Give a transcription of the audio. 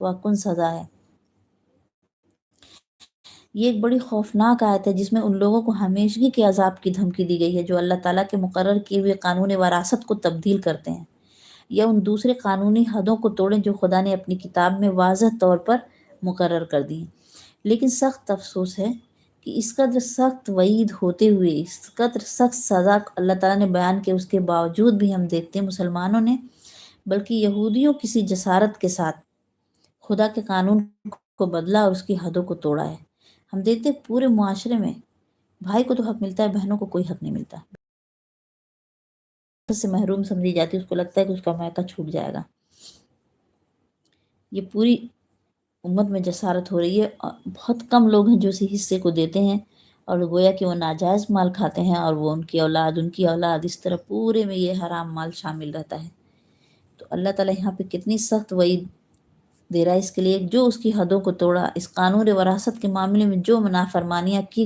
واقعی سزا ہے۔ یہ ایک بڑی خوفناک آیت ہے جس میں ان لوگوں کو ہمیشگی کے عذاب کی دھمکی دی گئی ہے جو اللہ تعالیٰ کے مقرر کیے ہوئے قانون وراثت کو تبدیل کرتے ہیں یا ان دوسرے قانونی حدوں کو توڑیں جو خدا نے اپنی کتاب میں واضح طور پر مقرر کر دی ہیں۔ لیکن سخت افسوس ہے کہ اس قدر سخت وعید ہوتے ہوئے، اس قدر سخت سزا اللہ تعالیٰ نے بیان کے اس کے باوجود بھی ہم دیکھتے ہیں مسلمانوں نے بلکہ یہودیوں کسی جسارت کے ساتھ خدا کے قانون کو بدلا اور اس کی حدوں کو توڑا ہے۔ ہم دیکھتے ہیں پورے معاشرے میں بھائی کو تو حق ملتا ہے، بہنوں کو کوئی حق نہیں ملتا، سے محروم سمجھی جاتی ہے، اس کو لگتا ہے کہ اس کا میکہ چھوٹ جائے گا۔ یہ پوری امت میں جسارت ہو رہی ہے، بہت کم لوگ ہیں جو اسی حصے کو دیتے ہیں اور گویا کہ وہ ناجائز مال کھاتے ہیں اور وہ ان کی اولاد اس طرح پورے میں یہ حرام مال شامل رہتا ہے۔ تو اللہ تعالیٰ یہاں پہ کتنی سخت وعید دے رہا ہے اس کے لیے جو اس کی حدوں کو توڑا، اس قانون وراثت کے معاملے میں جو نافرمانیاں کی